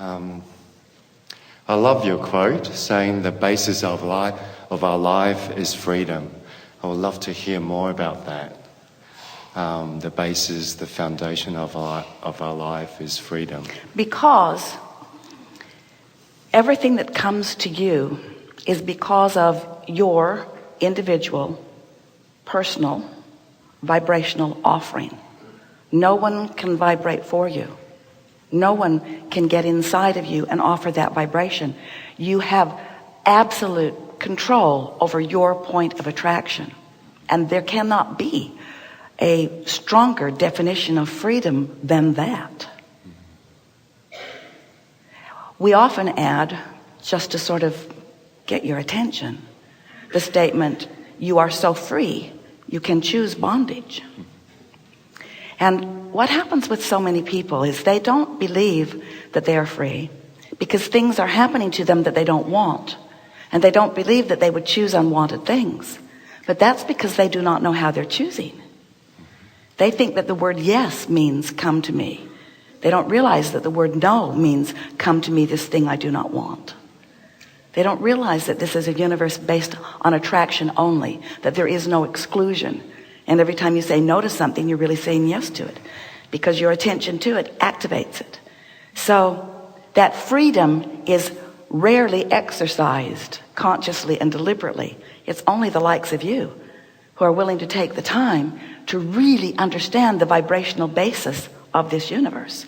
I love your quote saying the basis of our life is freedom. I would love to hear more about that. The basis, the foundation of our life is freedom. Because everything that comes to you is because of your individual, personal, vibrational offering. No one can vibrate for you. No one can get inside of you and offer that vibration. You have absolute control over your point of attraction. And there cannot be a stronger definition of freedom than that. We often add, just to sort of get your attention, the statement, you are so free, you can choose bondage. And what happens with so many people is they don't believe that they are free because things are happening to them that they don't want. And they don't believe that they would choose unwanted things. But that's because they do not know how they're choosing. They think that the word yes means come to me. They don't realize that the word no means come to me, this thing I do not want. They don't realize that this is a universe based on attraction only, that there is no exclusion. And every time you say no to something, you're really saying yes to it because your attention to it activates it. So that freedom is rarely exercised consciously and deliberately. It's only the likes of you who are willing to take the time to really understand the vibrational basis of this universe.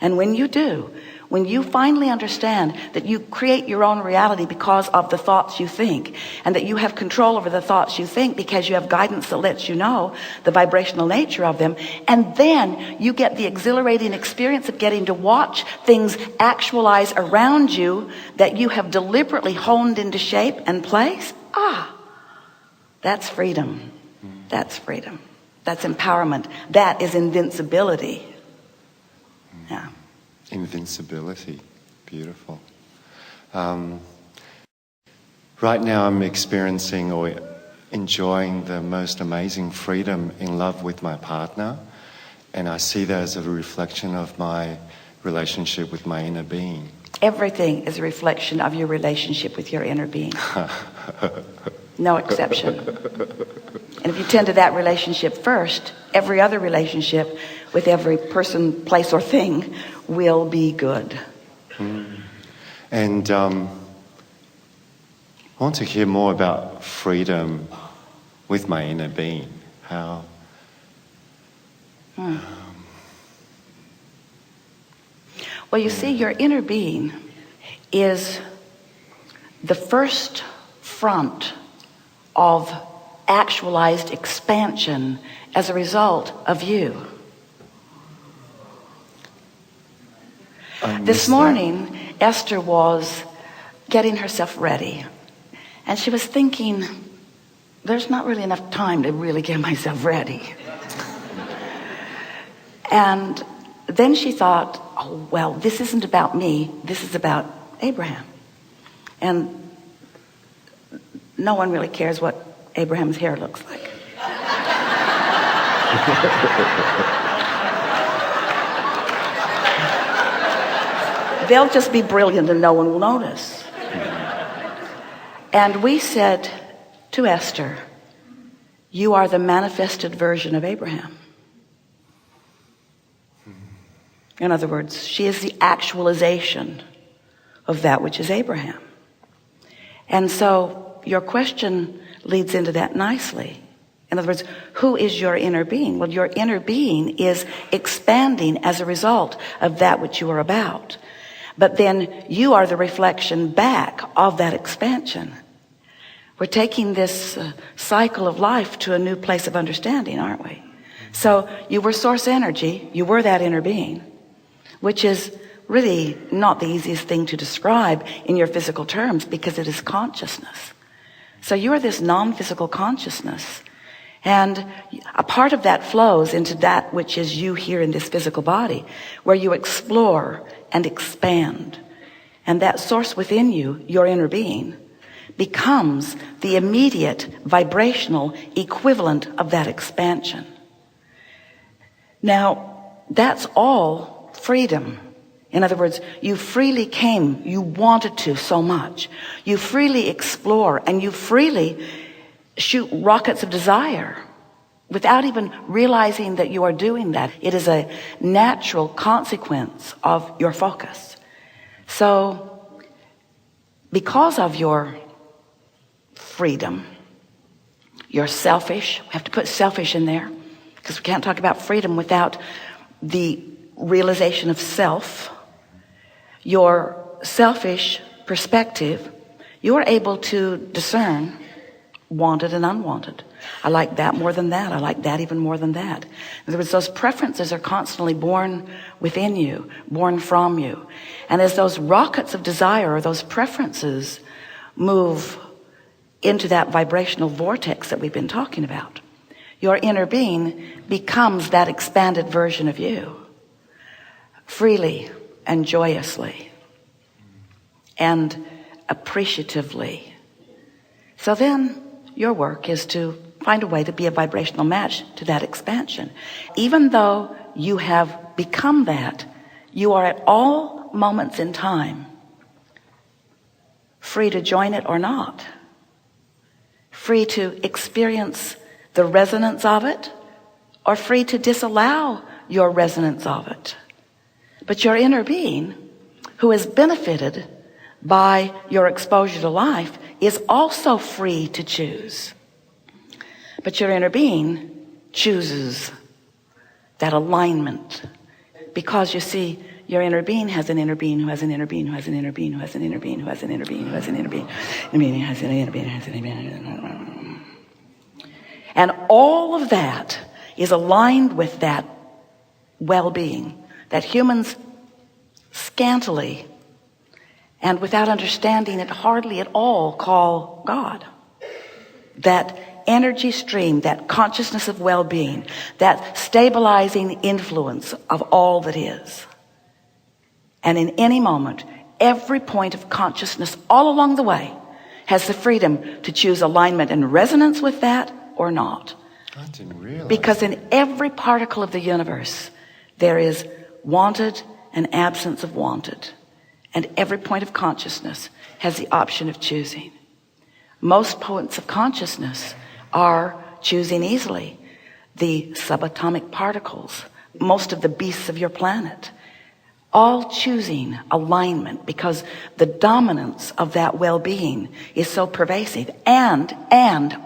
And when you do, when you finally understand that you create your own reality because of the thoughts you think, and that you have control over the thoughts you think because you have guidance that lets you know the vibrational nature of them, and then you get the exhilarating experience of getting to watch things actualize around you that you have deliberately honed into shape and place. That's freedom. That's freedom. That's empowerment. That is invincibility. Yeah. Invincibility. Beautiful. Right now I'm experiencing or enjoying the most amazing freedom in love with my partner, and I see that as a reflection of my relationship with my inner being. Everything is a reflection of your relationship with your inner being. No exception. And if you tend to that relationship first, every other relationship with every person, place, or thing will be good. And I want to hear more about freedom with my inner being. How? Well, you see, your inner being is the first front of actualized expansion as a result of you. This morning, Esther was getting herself ready, and she was thinking, there's not really enough time to really get myself ready. And then she thought, oh, well, this isn't about me, this is about Abraham. And no one really cares what Abraham's hair looks like. They'll just be brilliant and no one will notice. And we said to Esther, you are the manifested version of Abraham. In other words, she is the actualization of that which is Abraham. And so your question leads into that nicely. In other words, who is your inner being? Well, your inner being is expanding as a result of that which you are about. But then you are the reflection back of that expansion. We're taking this cycle of life to a new place of understanding, aren't we? So you were source energy, you were that inner being, which is really not the easiest thing to describe in your physical terms because it is consciousness. So you are this non-physical consciousness, and a part of that flows into that which is you here in this physical body, where you explore and expand. And that source within you, your inner being, becomes the immediate vibrational equivalent of that expansion. Now, that's all freedom. In other words, you freely came, you wanted to so much. You freely explore and you freely shoot rockets of desire without even realizing that you are doing that. It is a natural consequence of your focus. So, because of your freedom, you're selfish. We have to put selfish in there because we can't talk about freedom without the realization of self. Your selfish perspective, you are able to discern wanted and unwanted. I like that more than that. I like that even more than that. In other words, those preferences are constantly born within you, born from you. And as those rockets of desire or those preferences move into that vibrational vortex that we've been talking about, your inner being becomes that expanded version of you, freely and joyously and appreciatively. So then your work is to find a way to be a vibrational match to that expansion. Even though you have become that, you are at all moments in time free to join it or not, free to experience the resonance of it or free to disallow your resonance of it. But your inner being, who has benefited by your exposure to life, is also free to choose. But your inner being chooses that alignment, because you see, your inner being has an inner being who has an inner being who has an inner being who has an inner being who has an inner being who has an inner being who has an inner being who has an inner being. And all of that is aligned with that well-being that humans scantily and without understanding it hardly at all call God. That energy stream, that consciousness of well-being, that stabilizing influence of all that is. And in any moment, every point of consciousness all along the way has the freedom to choose alignment and resonance with that or not. I didn't realize. Because in every particle of the universe, there is wanted and absence of wanted. And every point of consciousness has the option of choosing. Most points of consciousness are choosing easily. The subatomic particles, most of the beasts of your planet, all choosing alignment because the dominance of that well-being is so pervasive. And,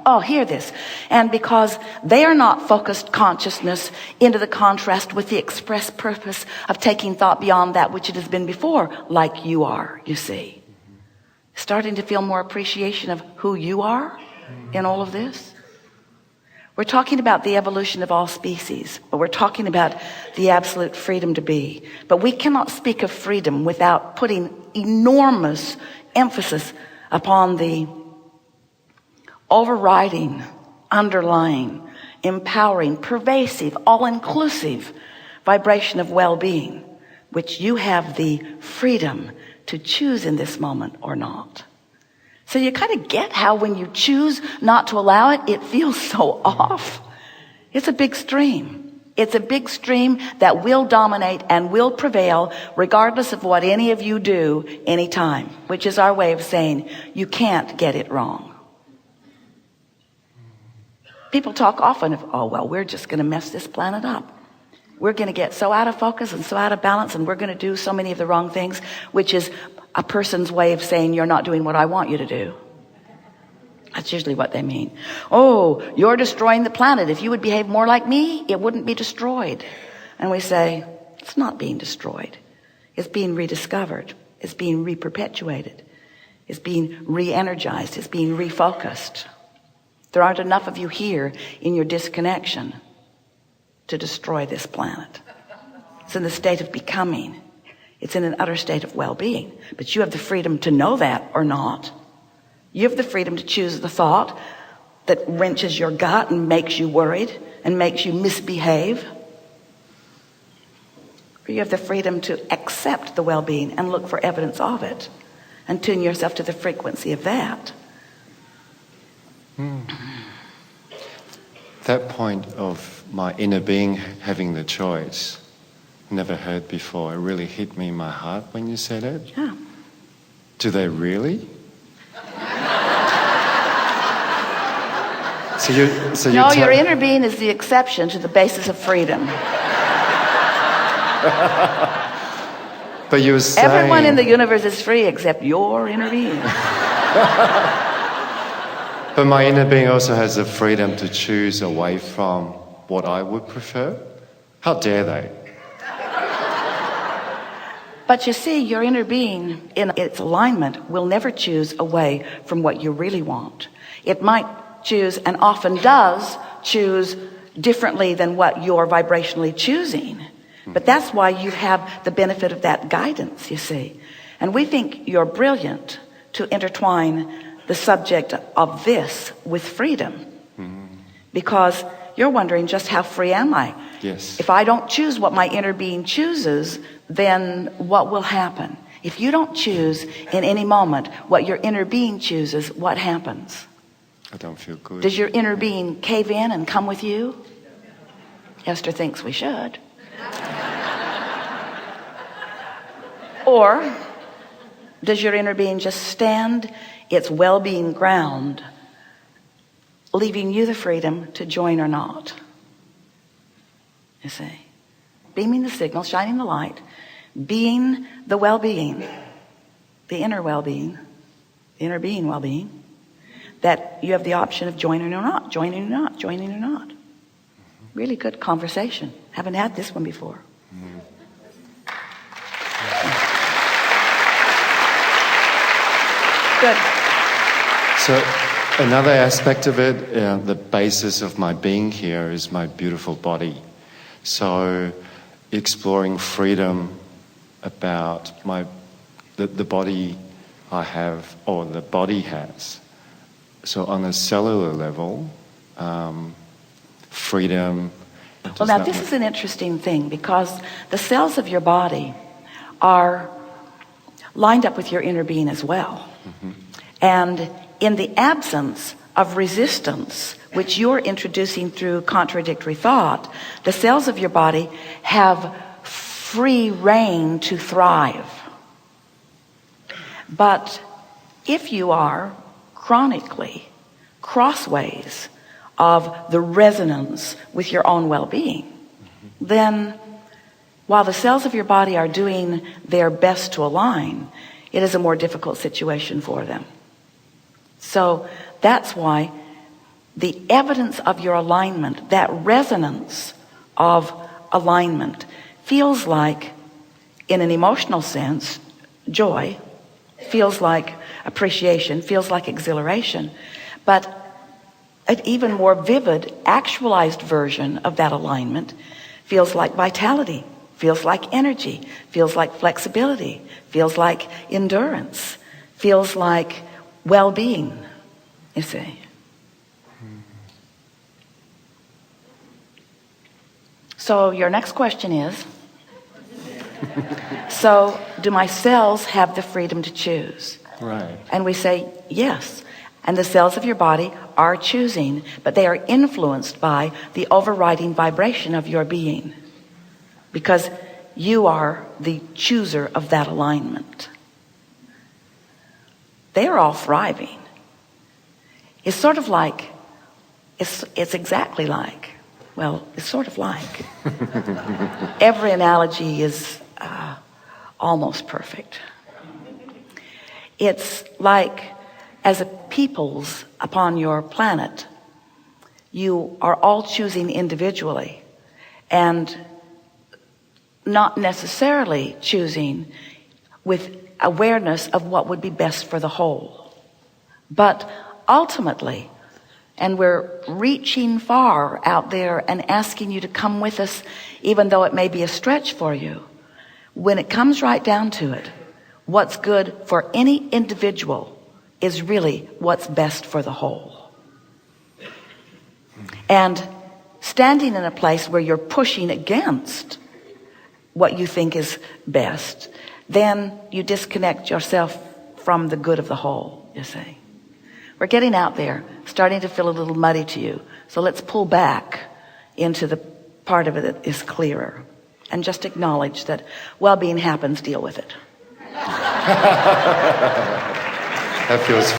oh, hear this. And because they are not focused consciousness into the contrast with the express purpose of taking thought beyond that which it has been before, like you are, you see. Starting to feel more appreciation of who you are in all of this. We're talking about the evolution of all species, but we're talking about the absolute freedom to be. But we cannot speak of freedom without putting enormous emphasis upon the overriding, underlying, empowering, pervasive, all-inclusive vibration of well-being, which you have the freedom to choose in this moment or not. So you kind of get how when you choose not to allow it, it feels so off. It's a big stream. It's a big stream that will dominate and will prevail regardless of what any of you do anytime, which is our way of saying you can't get it wrong. People talk often of, oh, well, we're just going to mess this planet up. We're going to get so out of focus and so out of balance, and we're going to do so many of the wrong things, which is a person's way of saying you're not doing what I want you to do. That's usually what they mean. Oh, you're destroying the planet. If you would behave more like me, it wouldn't be destroyed. And we say, it's not being destroyed. It's being rediscovered. It's being re-perpetuated. It's being re-energized. It's being refocused. There aren't enough of you here in your disconnection to destroy this planet. It's in the state of becoming. It's in an utter state of well-being. But you have the freedom to know that or not. You have the freedom to choose the thought that wrenches your gut and makes you worried and makes you misbehave. Or you have the freedom to accept the well-being and look for evidence of it and tune yourself to the frequency of that. That point of my inner being having the choice never heard before. It really hit me in my heart when you said it. Yeah. Do they really? So No, your inner being is the exception to the basis of freedom. But you were saying... Everyone in the universe is free except your inner being. But my inner being also has the freedom to choose away from what I would prefer. How dare they? But you see, your inner being in its alignment will never choose away from what you really want. It might choose, and often does choose, differently than what you're vibrationally choosing. But that's why you have the benefit of that guidance, you see. And we think you're brilliant to intertwine the subject of this with freedom. Because you're wondering, just how free am I? Yes. If I don't choose what my inner being chooses, then what will happen? If you don't choose in any moment what your inner being chooses, what happens? I don't feel good. Does your inner being cave in and come with you? Esther thinks we should. Or does your inner being just stand its well-being ground, leaving you the freedom to join or not? You see, beaming the signal, shining the light, being the well-being, the inner well-being, the inner being well-being, that you have the option of joining or not, joining or not, joining or not. Really good conversation. Haven't had this one before. Good. So another aspect of it, the basis of my being here is my beautiful body. So exploring freedom about the body I have, or the body has. So on a cellular level, freedom. Well, now this is an interesting thing, because the cells of your body are lined up with your inner being as well. And in the absence of resistance, which you're introducing through contradictory thought, the cells of your body have free reign to thrive. But if you are chronically crossways of the resonance with your own well-being, then while the cells of your body are doing their best to align, it is a more difficult situation for them. So that's why the evidence of your alignment, that resonance of alignment, feels like, in an emotional sense, joy, feels like appreciation, feels like exhilaration. But an even more vivid, actualized version of that alignment feels like vitality, feels like energy, feels like flexibility, feels like endurance, feels like well-being, you see. So your next question is, so do my cells have the freedom to choose? Right. And we say yes. And the cells of your body are choosing, but they are influenced by the overriding vibration of your being, because you are the chooser of that alignment. They're all thriving. It's sort of like, it's exactly like, well, it's sort of like. Every analogy is almost perfect. It's like, as a peoples upon your planet, you are all choosing individually and not necessarily choosing with awareness of what would be best for the whole. But ultimately, and we're reaching far out there and asking you to come with us, even though it may be a stretch for you, when it comes right down to it, what's good for any individual is really what's best for the whole. And standing in a place where you're pushing against what you think is best, then you disconnect yourself from the good of the whole, you see. We're getting out there, starting to feel a little muddy to you. So let's pull back into the part of it that is clearer. and just acknowledge that well-being happens, deal with it. That feels